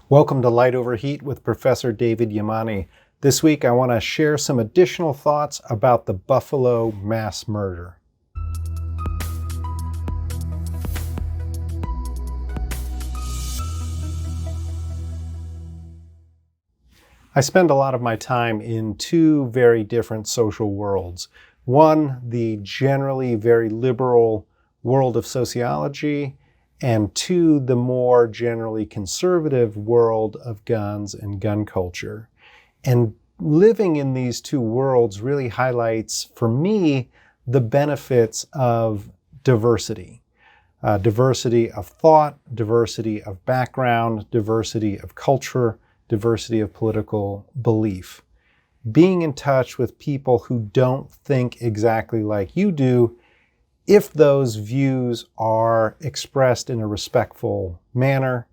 Welcome to Light Over Heat with Professor David Yamani. This week I want to share some additional thoughts about the Buffalo mass murder. I spend a lot of my time in two very different social worlds. One, the generally very liberal world of sociology, and two, the more generally conservative world of guns and gun culture. And living in these two worlds really highlights, for me, the benefits of diversity. Diversity of thought, diversity of background, diversity of culture, diversity of political belief. Being in touch with people who don't think exactly like you do, if those views are expressed in a respectful manner,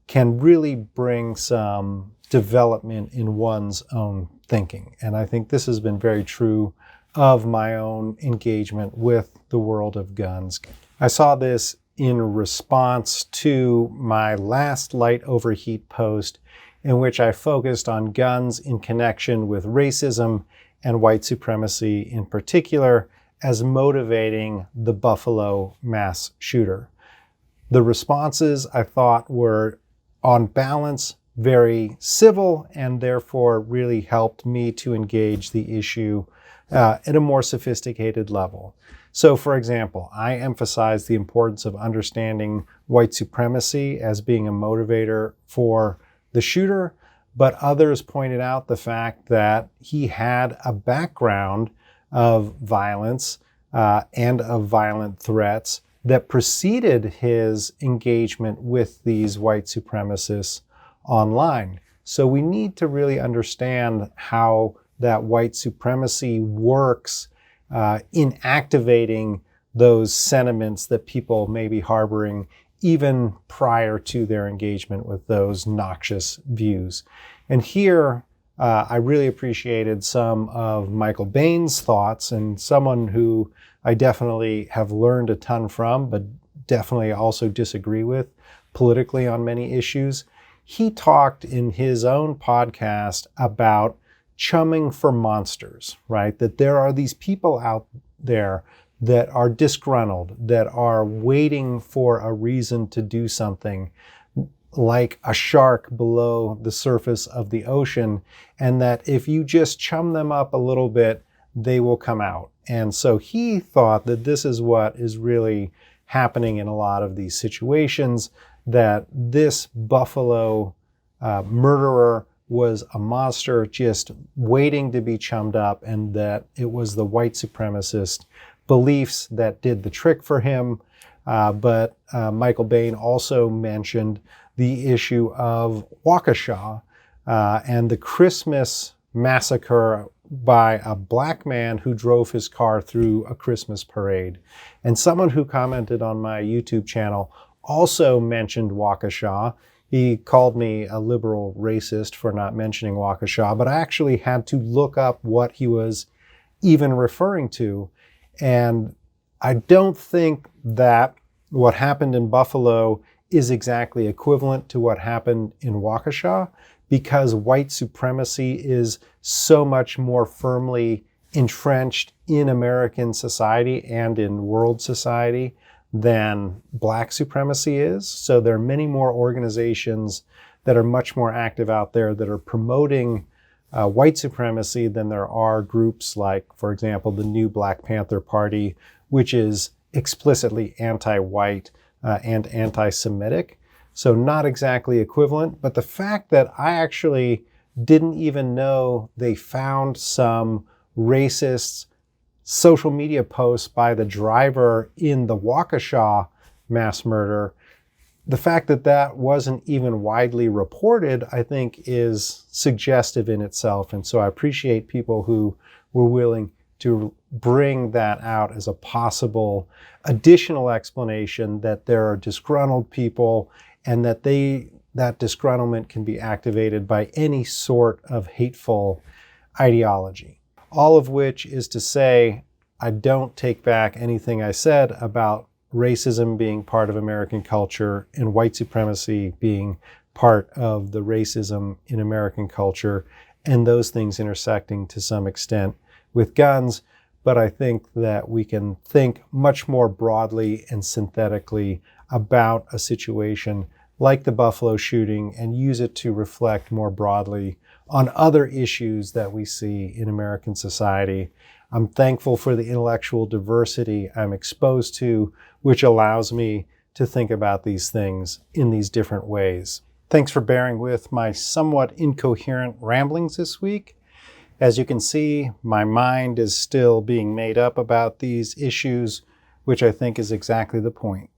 can really bring some development in one's own thinking. And I think this has been very true of my own engagement with the world of guns. I saw this in response to my last Light Over Heat post, in which I focused on guns in connection with racism and white supremacy in particular, as motivating the Buffalo mass shooter. The responses, I thought, were on balance very civil and therefore really helped me to engage the issue at a more sophisticated level. So, for example, I emphasized the importance of understanding white supremacy as being a motivator for the shooter, but others pointed out the fact that he had a background of violence and of violent threats that preceded his engagement with these white supremacists online. So we need to really understand how that white supremacy works in activating those sentiments that people may be harboring even prior to their engagement with those noxious views. And here, I really appreciated some of Michael Bain's thoughts, and someone who I definitely have learned a ton from, but definitely also disagree with politically on many issues. He talked in his own podcast about chumming for monsters, right? That there are these people out there that are disgruntled, that are waiting for a reason to do something, like a shark below the surface of the ocean, and that if you just chum them up a little bit, they will come out. And so he thought that this is what is really happening in a lot of these situations, that this Buffalo murderer was a monster just waiting to be chummed up, and that it was the white supremacist beliefs that did the trick for him. But Michael Bain also mentioned the issue of Waukesha and the Christmas massacre by a black man who drove his car through a Christmas parade. And someone who commented on my YouTube channel also mentioned Waukesha. He called me a liberal racist for not mentioning Waukesha, but I actually had to look up what he was even referring to. And I don't think that what happened in Buffalo is exactly equivalent to what happened in Waukesha, because white supremacy is so much more firmly entrenched in American society and in world society than black supremacy is. So there are many more organizations that are much more active out there that are promoting white supremacy than there are groups like, for example, the new Black Panther Party, which is explicitly anti-white and anti-Semitic. So not exactly equivalent, but the fact that I actually didn't even know they found some racist social media posts by the driver in the Waukesha mass murder, the fact that that wasn't even widely reported, I think, is suggestive in itself. And so I appreciate people who were willing to bring that out as a possible additional explanation that there are disgruntled people and that that disgruntlement can be activated by any sort of hateful ideology. All of which is to say, I don't take back anything I said about racism being part of American culture and white supremacy being part of the racism in American culture, and those things intersecting to some extent with guns. But I think that we can think much more broadly and synthetically about a situation like the Buffalo shooting and use it to reflect more broadly on other issues that we see in American society. I'm thankful for the intellectual diversity I'm exposed to, which allows me to think about these things in these different ways. Thanks for bearing with my somewhat incoherent ramblings this week. As you can see, my mind is still being made up about these issues, which I think is exactly the point.